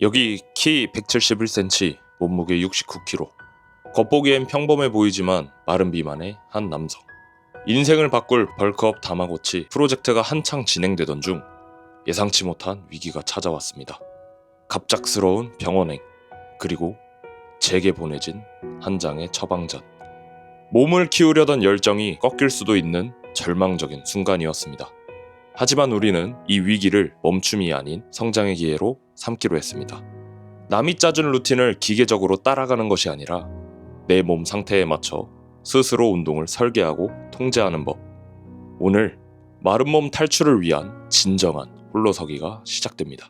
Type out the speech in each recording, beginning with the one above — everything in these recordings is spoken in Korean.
여기 키 171cm, 몸무게 69kg. 겉보기엔 평범해 보이지만 마른 비만의 한 남성. 인생을 바꿀 벌크업 다마고치 프로젝트가 한창 진행되던 중 예상치 못한 위기가 찾아왔습니다. 갑작스러운 병원행, 그리고 제게 보내진 한 장의 처방전. 몸을 키우려던 열정이 꺾일 수도 있는 절망적인 순간이었습니다. 하지만 우리는 이 위기를 멈춤이 아닌 성장의 기회로 삼기로 했습니다. 남이 짜준 루틴을 기계적으로 따라가는 것이 아니라 내 몸 상태에 맞춰 스스로 운동을 설계하고 통제하는 법. 오늘 마른 몸 탈출을 위한 진정한 홀로서기가 시작됩니다.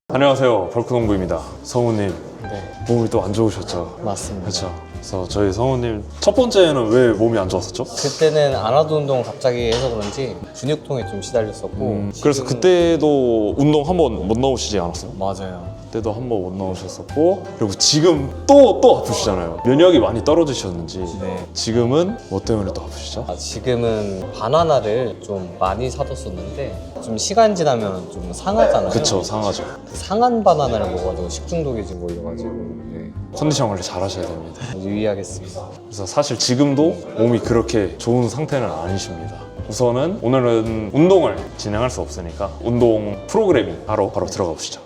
안녕하세요, 벌크농부입니다. 성우님, 네, 몸이 또 안 좋으셨죠? 맞습니다. 그렇죠. 그래서 저희 성우님 첫 번째는 왜 몸이 안 좋았었죠? 그때는 안하도 운동을 갑자기 해서 그런지 근육통에 좀 시달렸었고 그래서 그때도 운동 한 번 못 나오시지 않았어요? 맞아요. 그때도 한 번 못 나오셨었고, 그리고 지금 또 아프시잖아요. 면역이 많이 떨어지셨는지. 네. 지금은 뭐 때문에 또 아프시죠? 지금은 바나나를 좀 많이 사뒀었는데 좀 시간 지나면 좀 상하잖아요. 그쵸, 상하죠. 그 상한 바나나를 먹어가지고 식중독이 좀 걸려가지고 네. 컨디션 관리 잘 하셔야 됩니다. 유의하겠습니다. 그래서 사실 지금도 몸이 그렇게 좋은 상태는 아니십니다. 우선은 오늘은 운동을 진행할 수 없으니까 운동 프로그래밍 바로 들어가 보시죠.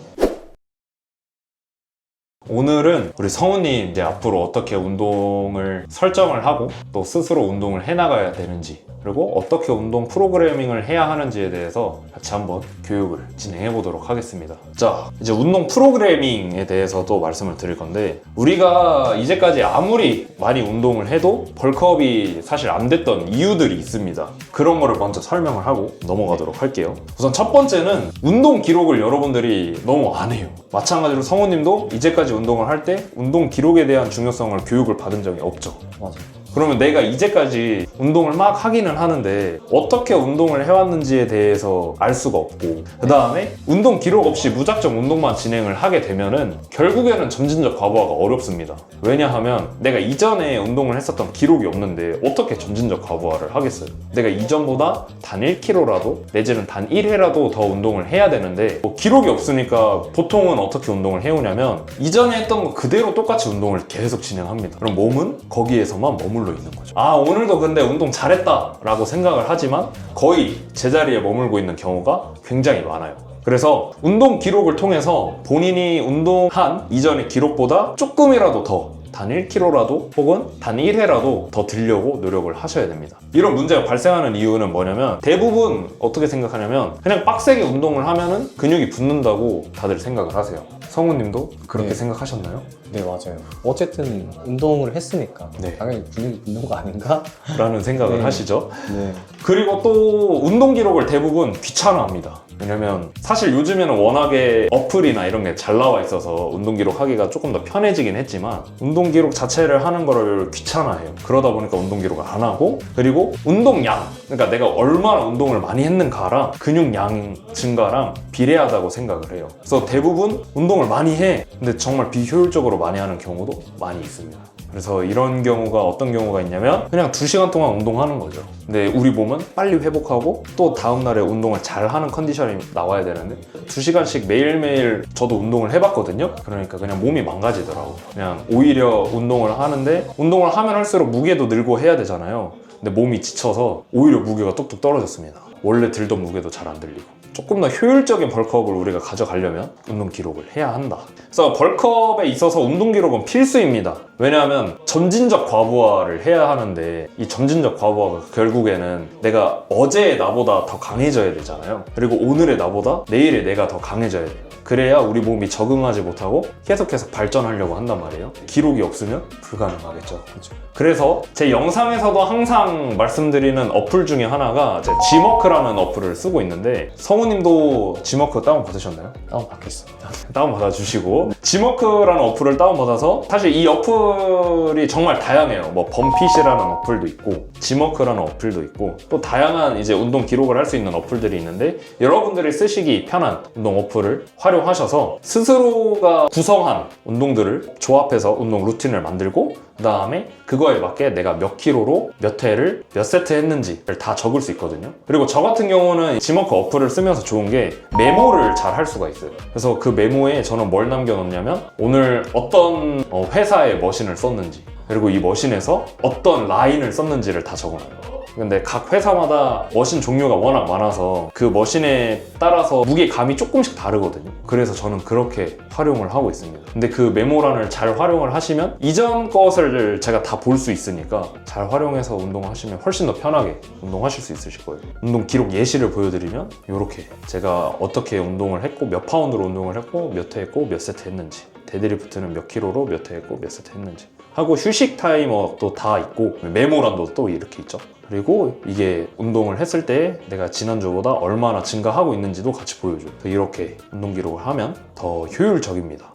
오늘은 우리 성우님 이제 앞으로 어떻게 운동을 설정을 하고 또 스스로 운동을 해나가야 되는지, 그리고 어떻게 운동 프로그래밍을 해야 하는지에 대해서 같이 한번 교육을 진행해 보도록 하겠습니다. 자, 이제 운동 프로그래밍에 대해서도 말씀을 드릴 건데, 우리가 이제까지 아무리 많이 운동을 해도 벌크업이 사실 안 됐던 이유들이 있습니다. 그런 거를 먼저 설명을 하고 넘어가도록 할게요. 우선 첫 번째는 운동 기록을 여러분들이 너무 안 해요. 마찬가지로 성우님도 이제까지 운동을 할 때 운동 기록에 대한 중요성을 교육을 받은 적이 없죠. 맞아요. 그러면 내가 이제까지 운동을 막 하기는 하는데 어떻게 운동을 해왔는지에 대해서 알 수가 없고, 그 다음에 운동 기록 없이 무작정 운동만 진행을 하게 되면은 결국에는 점진적 과부하가 어렵습니다. 왜냐하면 내가 이전에 운동을 했었던 기록이 없는데 어떻게 점진적 과부하를 하겠어요? 내가 이전보다 단 1kg라도 내지는 단 1회라도 더 운동을 해야 되는데 기록이 없으니까 보통은 어떻게 운동을 해오냐면 이전에 했던 거 그대로 똑같이 운동을 계속 진행합니다. 그럼 몸은 거기에서만 머물러 있는 거죠. 아, 오늘도 근데 운동 잘했다 라고 생각을 하지만 거의 제자리에 머물고 있는 경우가 굉장히 많아요. 그래서 운동 기록을 통해서 본인이 운동한 이전의 기록보다 조금이라도 더 단 1kg라도 혹은 단 1회라도 더 들려고 노력을 하셔야 됩니다. 이런 문제가 발생하는 이유는 뭐냐면, 대부분 어떻게 생각하냐면 그냥 빡세게 운동을 하면은 근육이 붙는다고 다들 생각을 하세요. 성우님도 그렇게 네. 생각하셨나요? 네, 맞아요. 어쨌든 운동을 했으니까 네. 당연히 근육이 붙는 거 아닌가? 라는 생각을 네. 하시죠. 네. 그리고 또 운동 기록을 대부분 귀찮아합니다. 왜냐면 사실 요즘에는 워낙에 어플이나 이런 게 잘 나와 있어서 운동 기록 하기가 조금 더 편해지긴 했지만 운동 기록 자체를 하는 거를 귀찮아해요. 그러다 보니까 운동 기록을 안 하고, 그리고 운동량, 그러니까 내가 얼마나 운동을 많이 했는가랑 근육량 증가랑 비례하다고 생각을 해요. 그래서 대부분 운동을 많이 해, 근데 정말 비효율적으로 많이 하는 경우도 많이 있습니다. 그래서 이런 경우가 어떤 경우가 있냐면 그냥 2시간 동안 운동하는 거죠. 근데 우리 몸은 빨리 회복하고 또 다음날에 운동을 잘하는 컨디션이 나와야 되는데 2시간씩 매일매일 저도 운동을 해봤거든요. 그러니까 그냥 몸이 망가지더라고. 그냥 오히려 운동을 하는데 운동을 하면 할수록 무게도 늘고 해야 되잖아요. 근데 몸이 지쳐서 오히려 무게가 뚝뚝 떨어졌습니다. 원래 들던 무게도 잘 안 들리고. 조금 더 효율적인 벌크업을 우리가 가져가려면 운동 기록을 해야 한다. 그래서 벌크업에 있어서 운동 기록은 필수입니다. 왜냐하면 점진적 과부하를 해야 하는데 이 점진적 과부하가 결국에는 내가 어제의 나보다 더 강해져야 되잖아요. 그리고 오늘의 나보다 내일의 내가 더 강해져야 돼요. 그래야 우리 몸이 적응하지 못하고 계속해서 발전하려고 한단 말이에요. 기록이 없으면 불가능하겠죠. 그렇죠. 그래서 제 영상에서도 항상 말씀드리는 어플 중에 하나가 지머크라는 어플을 쓰고 있는데, 성우님도 지머크 다운받으셨나요? 다운받겠습니다. 다운받아 주시고, 지머크라는 어플을 다운받아서, 사실 이 어플이 정말 다양해요. 뭐 범핏이라는 어플도 있고 지머크라는 어플도 있고 또 다양한 이제 운동 기록을 할 수 있는 어플들이 있는데, 여러분들이 쓰시기 편한 운동 어플을 활용 활용하셔서 스스로가 구성한 운동들을 조합해서 운동 루틴을 만들고 그 다음에 그거에 맞게 내가 몇 킬로로 몇 회를 몇 세트 했는지를 다 적을 수 있거든요. 그리고 저 같은 경우는 지머크 어플을 쓰면서 좋은 게 메모를 잘 할 수가 있어요. 그래서 그 메모에 저는 뭘 남겨놓냐면 오늘 어떤 회사의 머신을 썼는지 그리고 이 머신에서 어떤 라인을 썼는지를 다 적어놔요. 근데 각 회사마다 머신 종류가 워낙 많아서 그 머신에 따라서 무게감이 조금씩 다르거든요. 그래서 저는 그렇게 활용을 하고 있습니다. 근데 그 메모란을 잘 활용을 하시면 이전 것을 제가 다 볼 수 있으니까 잘 활용해서 운동하시면 훨씬 더 편하게 운동하실 수 있으실 거예요. 운동 기록 예시를 보여드리면 이렇게 제가 어떻게 운동을 했고 몇 파운드로 운동을 했고 몇 회 했고 몇 세트 했는지 데드리프트는 몇 킬로로 몇 회 했고 몇 세트 했는지 하고 휴식 타이머도 다 있고 메모란도 또 이렇게 있죠. 그리고 이게 운동을 했을 때 내가 지난주보다 얼마나 증가하고 있는지도 같이 보여줘요. 이렇게 운동 기록을 하면 더 효율적입니다.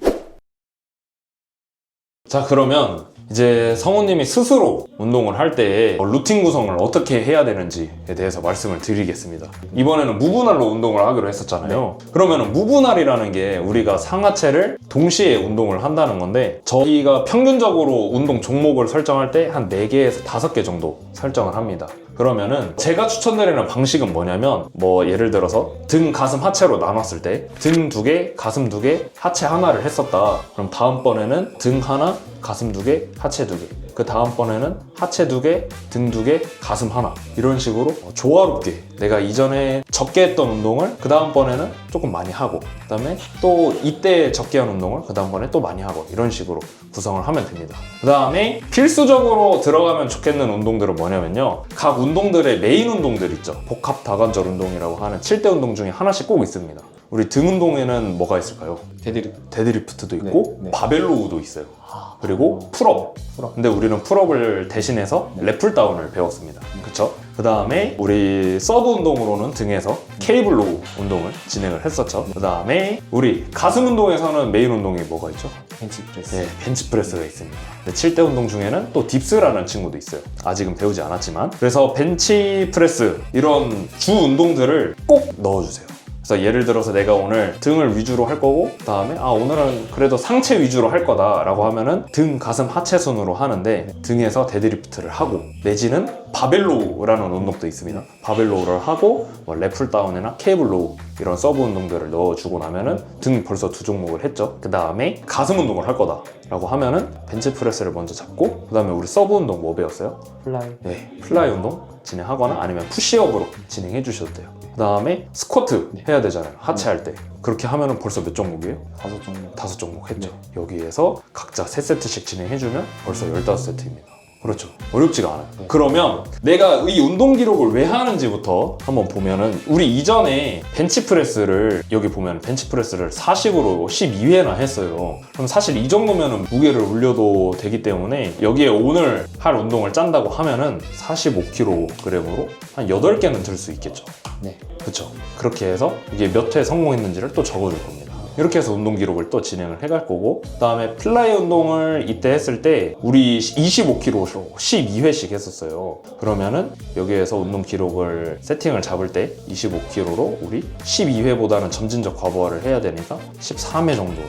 자, 그러면 이제 성우님이 스스로 운동을 할 때 루틴 구성을 어떻게 해야 되는지에 대해서 말씀을 드리겠습니다. 이번에는 무분할로 운동을 하기로 했었잖아요. 그러면 무분할이라는 게 우리가 상하체를 동시에 운동을 한다는 건데 저희가 평균적으로 운동 종목을 설정할 때 한 4개에서 5개 정도 설정을 합니다. 그러면은 제가 추천드리는 방식은 뭐냐면 예를 들어서 등, 가슴, 하체로 나눴을 때 등 2개, 가슴 2개, 하체 하나를 했었다. 그럼 다음번에는 등 하나, 가슴 2개, 하체 2개. 그 다음번에는 하체 2개, 등 2개, 가슴 하나. 이런 식으로 조화롭게 내가 이전에 적게 했던 운동을 그 다음번에는 조금 많이 하고 그 다음에 또 이때 적게 한 운동을 그 다음번에 또 많이 하고 이런 식으로 구성을 하면 됩니다. 그 다음에 필수적으로 들어가면 좋겠는 운동들은 뭐냐면요, 각 운동들의 메인 운동들 있죠. 복합 다관절 운동이라고 하는 7대 운동 중에 하나씩 꼭 있습니다. 우리 등 운동에는 뭐가 있을까요? 데드리프트도 있고 네. 바벨로우도 있어요. 그리고 풀업. 근데 우리는 풀업을 대신해서 랩풀다운을 배웠습니다. 그쵸? 그 다음에 우리 서브 운동으로는 등에서 케이블 로우 운동을 진행을 했었죠. 그 다음에 우리 가슴 운동에서는 메인 운동이 뭐가 있죠? 벤치프레스. 네, 벤치프레스가 있습니다. 7대 운동 중에는 또 딥스라는 친구도 있어요. 아직은 배우지 않았지만. 그래서 벤치프레스 이런 주 운동들을 꼭 넣어주세요. 그래서 예를 들어서 내가 오늘 등을 위주로 할 거고 그 다음에 오늘은 그래도 상체 위주로 할 거다 라고 하면은 등, 가슴, 하체 순으로 하는데 등에서 데드리프트를 하고 내지는 바벨로우라는 운동도 있습니다. 바벨로우를 하고 랩풀다운이나 케이블로우 이런 서브 운동들을 넣어주고 나면은 등 벌써 2종목을 했죠. 그 다음에 가슴 운동을 할 거다 라고 하면은 벤치프레스를 먼저 잡고 그 다음에 우리 서브 운동 뭐 배웠어요? 플라이. 네, 플라이 운동 진행하거나 아니면 푸시업으로 진행해 주셔도 돼요. 그 다음에 스쿼트 해야 되잖아요. 하체 할 때. 그렇게 하면은 벌써 몇 종목이에요? 5종목. 5종목 했죠. 여기에서 각자 3세트씩 진행해주면 벌써 15세트입니다. 그렇죠. 어렵지가 않아요. 그러면 내가 이 운동 기록을 왜 하는지부터 한번 보면은 우리 이전에 벤치프레스를 여기 보면 벤치프레스를 40으로 12회나 했어요. 그럼 사실 이 정도면은 무게를 올려도 되기 때문에 여기에 오늘 할 운동을 짠다고 하면은 45kg으로 한 8개는 들 수 있겠죠. 네. 그렇죠. 그렇게 해서 이게 몇 회 성공했는지를 또 적어줄 겁니다. 이렇게 해서 운동 기록을 또 진행을 해갈 거고 그 다음에 플라이 운동을 이때 했을 때 우리 25kg로 12회씩 했었어요. 그러면은 여기에서 운동 기록을 세팅을 잡을 때 25kg로 우리 12회보다는 점진적 과부하를 해야 되니까 13회 정도.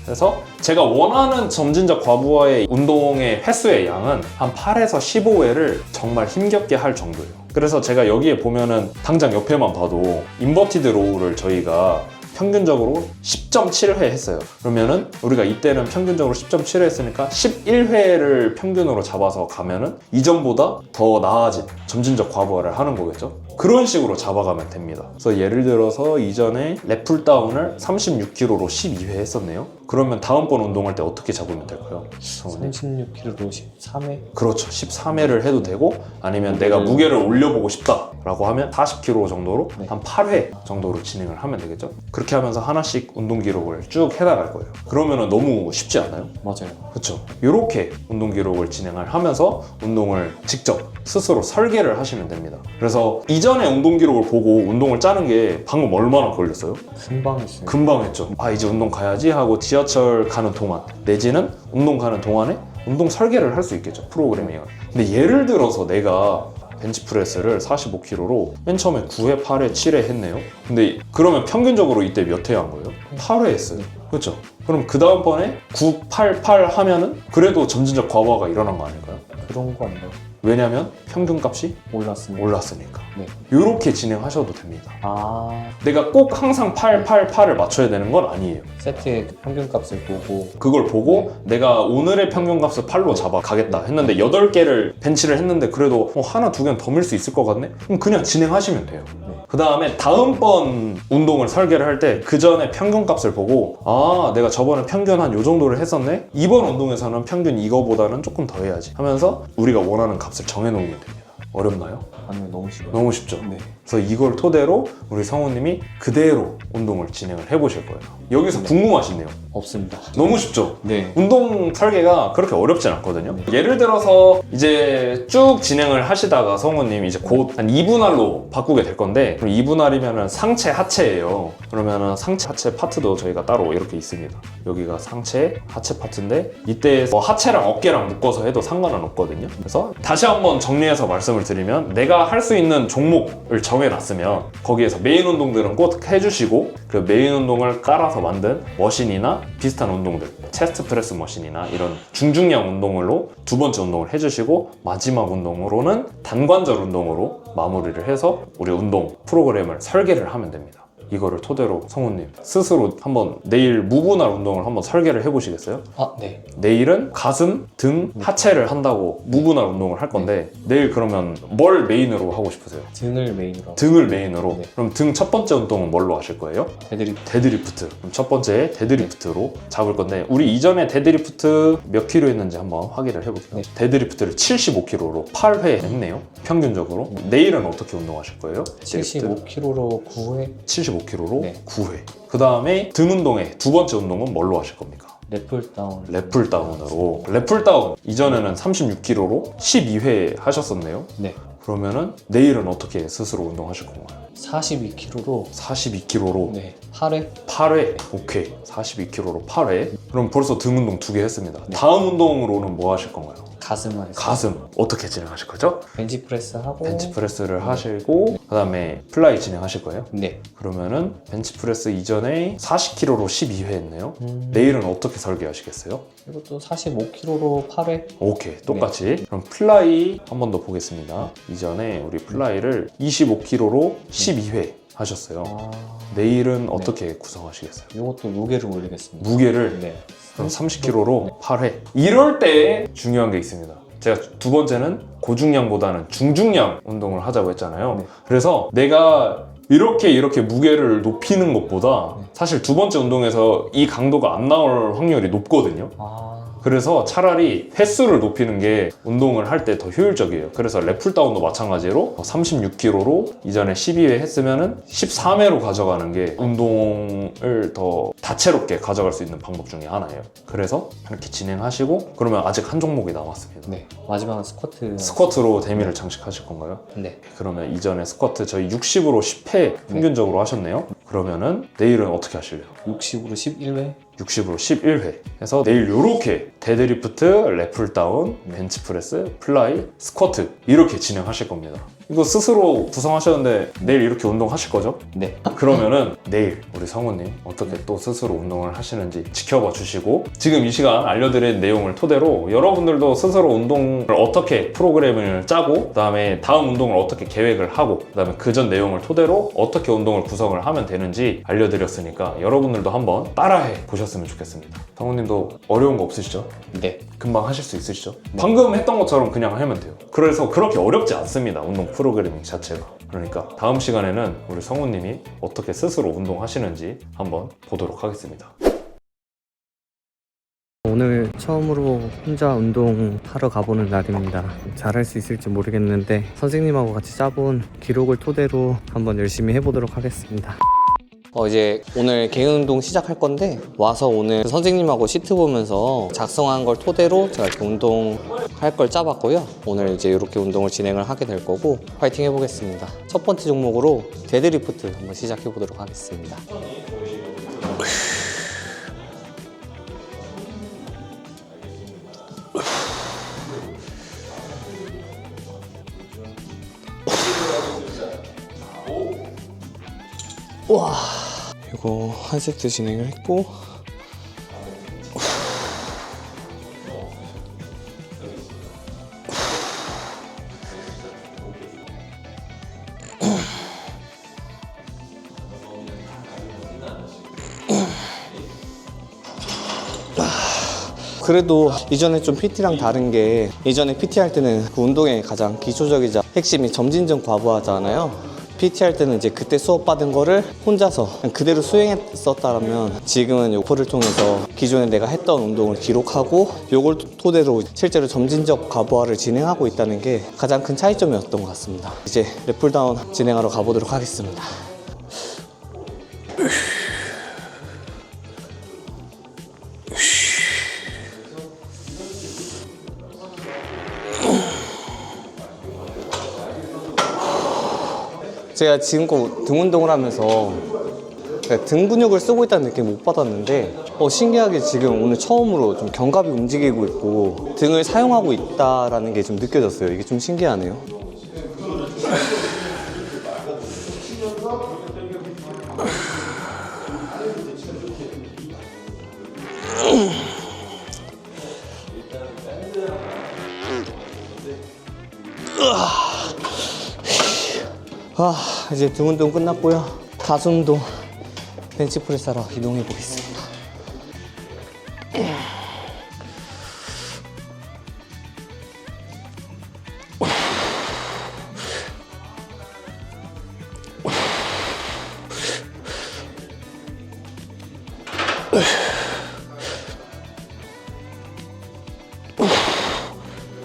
그래서 제가 원하는 점진적 과부하의 운동의 횟수의 양은 한 8에서 15회를 정말 힘겹게 할 정도예요. 그래서 제가 여기에 보면은 당장 옆에만 봐도 인버티드 로우를 저희가 평균적으로 10.7회 했어요. 그러면은 우리가 이때는 평균적으로 10.7회 했으니까 11회를 평균으로 잡아서 가면은 이전보다 더 나아진 점진적 과부하를 하는 거겠죠. 그런 식으로 잡아가면 됩니다. 그래서 예를 들어서 이전에 랩풀다운을 36kg로 12회 했었네요. 그러면 다음번 운동할 때 어떻게 잡으면 될까요? 36kg로 13회? 그렇죠. 13회를 해도 되고 아니면 내가 무게를 올려보고 싶다라고 하면 40kg 정도로 한 8회 정도로 진행을 하면 되겠죠. 그렇게 하면서 하나씩 운동 기록을 쭉 해나갈 거예요. 그러면은 너무 쉽지 않아요? 맞아요. 그렇죠. 이렇게 운동 기록을 진행을 하면서 운동을 직접 스스로 설계를 하시면 됩니다. 그래서 이전에 운동 기록을 보고 운동을 짜는 게 방금 얼마나 걸렸어요? 금방 했어요. 금방 했죠. 이제 운동 가야지 하고 지하철 가는 동안 내지는 운동 가는 동안에 운동 설계를 할 수 있겠죠. 프로그래밍을. 근데 예를 들어서 내가 벤치프레스를 45kg로 맨 처음에 9회, 8회, 7회 했네요. 근데 그러면 평균적으로 이때 몇 회 한 거예요? 8회 했어요. 그렇죠? 그럼 그 다음번에 9, 8, 8 하면은 그래도 점진적 과부하가 일어난 거 아닐까요? 그런 거 아닌가요? 왜냐면 평균값이 올랐습니다. 올랐으니까. 네. 이렇게 진행하셔도 됩니다. 아, 내가 꼭 항상 8, 8, 8을 맞춰야 되는 건 아니에요. 세트의 그 평균값을 보고 그걸 보고 내가 오늘의 평균값을 8로 잡아 가겠다 했는데 8개를 벤치를 했는데 그래도 하나, 두 개는 더 밀 수 있을 것 같네? 그럼 그냥 진행하시면 돼요. 그 다음에 다음번 운동을 설계를 할 때 그 전에 평균값을 보고 아 내가 저번에 평균 한 요 정도를 했었네? 이번 운동에서는 평균 이거보다는 조금 더 해야지 하면서 우리가 원하는 값을 정해놓으면 됩니다. 어렵나요? 아니면 너무 싫어요. 너무 쉽죠? 네. 그래서 이걸 토대로 우리 성우님이 그대로 운동을 진행을 해보실 거예요. 여기서 궁금하시네요. 없습니다. 너무 쉽죠? 네. 운동 설계가 그렇게 어렵진 않거든요. 예를 들어서 이제 쭉 진행을 하시다가 성우님 이제 곧 한 2분할로 바꾸게 될 건데 2분할이면은 상체 하체예요. 그러면은 상체 하체 파트도 저희가 따로 이렇게 있습니다. 여기가 상체 하체 파트인데 이때 하체랑 어깨랑 묶어서 해도 상관은 없거든요. 그래서 다시 한번 정리해서 말씀을 드리면 내가 할 수 있는 종목을 정해놨으면 거기에서 메인 운동들은 꼭 해주시고 그 메인 운동을 깔아서 만든 머신이나 비슷한 운동들 체스트 프레스 머신이나 이런 중중량 운동으로 두 번째 운동을 해주시고 마지막 운동으로는 단관절 운동으로 마무리를 해서 우리 운동 프로그램을 설계를 하면 됩니다. 이거를 토대로 성우님 스스로 한번 내일 무분할 운동을 한번 설계를 해보시겠어요? 아, 네. 내일은 가슴, 등, 하체를 한다고 무분할 운동을 할 건데 내일 그러면 뭘 메인으로 하고 싶으세요? 등을 메인으로 하고 등을 메인으로? 네. 그럼 등 첫 번째 운동은 뭘로 하실 거예요? 데드리프트. 그럼 첫 번째 데드리프트로 잡을 건데 우리 이전에 데드리프트 몇 킬로 했는지 한번 확인을 해볼게요. 네. 데드리프트를 75kg로 8회 했네요. 평균적으로. 내일은 어떻게 운동하실 거예요? 75kg로 9회 75kg로 네. 9회. 그 다음에 등 운동의 두 번째 운동은 뭘로 하실 겁니까? 랩풀다운. 랩풀다운으로. 랩풀다운 이전에는 36kg로 12회 하셨었네요. 네. 그러면은 내일은 어떻게 스스로 운동하실 건가요? 42kg로 42kg로 네. 8회 8회. 오케이. 42kg로 8회. 그럼 벌써 등 운동 2개 했습니다. 다음 운동으로는 뭐 하실 건가요? 가슴을 했어요. 가슴. 어떻게 진행하실 거죠? 벤치프레스 하고 벤치프레스를 하시고 그 다음에 플라이 진행하실 거예요? 네. 그러면은 벤치프레스 이전에 40kg로 12회 했네요. 내일은 어떻게 설계하시겠어요? 이것도 45kg로 8회 오케이. 똑같이. 그럼 플라이 한 번 더 보겠습니다. 이전에 우리 플라이를 25kg로 12회 하셨어요. 아, 내일은 어떻게 구성하시겠어요? 이것도 무게를 올리겠습니다. 무게를 네. 그럼 30kg로 8회. 이럴 때 중요한 게 있습니다. 제가 두 번째는 고중량보다는 중중량 운동을 하자고 했잖아요. 네. 그래서 내가 이렇게 무게를 높이는 것보다 사실 두 번째 운동에서 이 강도가 안 나올 확률이 높거든요. 아, 그래서 차라리 횟수를 높이는 게 운동을 할 때 더 효율적이에요. 그래서 랩풀다운도 마찬가지로 36kg로 이전에 12회 했으면은 13회로 가져가는 게 운동을 더 다채롭게 가져갈 수 있는 방법 중에 하나예요. 그래서 이렇게 진행하시고 그러면 아직 한 종목이 남았습니다. 네. 마지막은 스쿼트. 스쿼트로 데미를 장식하실 건가요? 네. 그러면 이전에 스쿼트 저희 60으로 10회 평균적으로 하셨네요. 그러면은 내일은 어떻게 하실래요? 60으로 11회 60으로 11회 해서 내일 요렇게 데드리프트, 랩풀다운, 벤치프레스, 플라이, 스쿼트 이렇게 진행하실 겁니다. 이거 스스로 구성하셨는데 내일 이렇게 운동하실 거죠? 네. 그러면은 내일 우리 성우님 어떻게 또 스스로 운동을 하시는지 지켜봐 주시고 지금 이 시간 알려드린 내용을 토대로 여러분들도 스스로 운동을 어떻게 프로그램을 짜고 그 다음에 다음 운동을 어떻게 계획을 하고 그 다음에 그전 내용을 토대로 어떻게 운동을 구성을 하면 되는지 알려드렸으니까 여러분들도 한번 따라해 보셨으면 좋겠습니다. 성우님도 어려운 거 없으시죠? 네. 금방 하실 수 있으시죠? 방금 했던 것처럼 그냥 하면 돼요. 그래서 그렇게 어렵지 않습니다. 운동 프로그래밍 자체가. 그러니까 다음 시간에는 우리 성우님이 어떻게 스스로 운동하시는지 한번 보도록 하겠습니다. 오늘 처음으로 혼자 운동하러 가보는 날입니다. 잘할 수 있을지 모르겠는데 선생님하고 같이 짜본 기록을 토대로 한번 열심히 해보도록 하겠습니다. 이제 오늘 개인 운동 시작할 건데 와서 오늘 선생님하고 시트 보면서 작성한 걸 토대로 제가 이렇게 운동할 걸 짜봤고요. 오늘 이제 이렇게 운동을 진행을 하게 될 거고 파이팅 해보겠습니다. 첫 번째 종목으로 데드리프트 한번 시작해 보도록 하겠습니다. 와, 이거 한 세트 진행을 했고, 그래도 이전에 좀 PT랑 다른 게, 이전에 PT 할 때는 그 운동의 가장 기초적이자 핵심이 점진적 과부하잖아요. PT 할 때는 이제 그때 수업 받은 거를 혼자서 그냥 그대로 수행했었다면, 지금은 요거를 통해서 기존에 내가 했던 운동을 기록하고 요걸 토대로 실제로 점진적 과부하를 진행하고 있다는 게 가장 큰 차이점이었던 것 같습니다. 이제 랩풀다운 진행하러 가보도록 하겠습니다. 제가 지금껏 등 운동을 하면서 등 근육을 쓰고 있다는 느낌 못 받았는데, 신기하게 지금 오늘 처음으로 좀 견갑이 움직이고 있고 등을 사용하고 있다라는 게 좀 느껴졌어요. 이게 좀 신기하네요. 이제 등 운동 끝났고요. 가슴 운동 벤치프레스 하러 이동해 보겠습니다.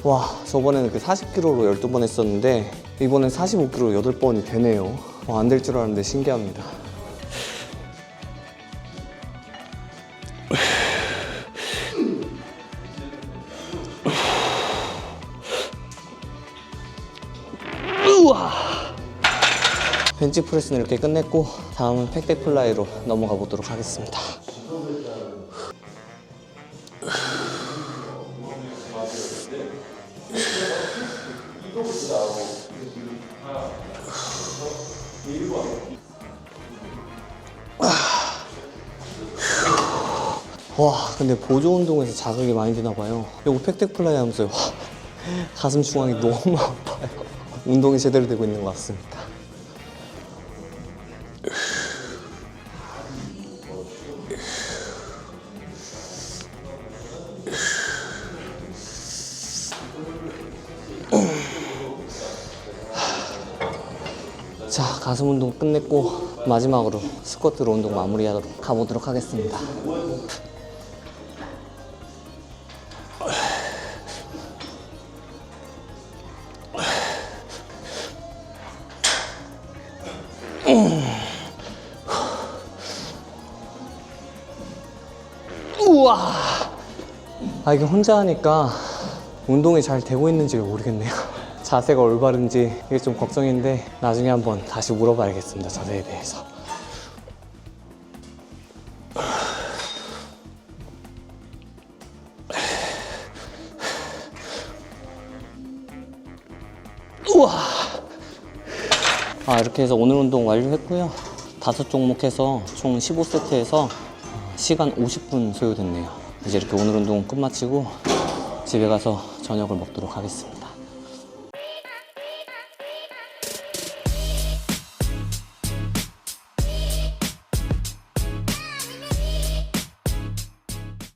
와, 저번에는 그 40kg로 12번 했었는데 이번엔 45kg 8번이 되네요. 안 될 줄 알았는데 신기합니다. 우와! 벤치프레스는 이렇게 끝냈고, 다음은 팩데플라이로 넘어가 보도록 하겠습니다. 와, 근데 보조 운동에서 자극이 많이 되나 봐요. 요거 팩데플라이 하면서 가슴 중앙이 너무 아파요. 운동이 제대로 되고 있는 것 같습니다. 자, 가슴 운동 끝냈고 마지막으로 스쿼트로 운동 마무리하도록 가보도록 하겠습니다. 우와! 이게 혼자 하니까 운동이 잘 되고 있는지를 모르겠네요. 자세가 올바른지 이게 좀 걱정인데, 나중에 한번 다시 물어봐야겠습니다. 자세에 대해서. 우와! 이렇게 해서 오늘 운동 완료했고요. 5종목 해서 총 15세트에서 시간 50분 소요됐네요. 이제 이렇게 오늘 운동 끝마치고 집에 가서 저녁을 먹도록 하겠습니다.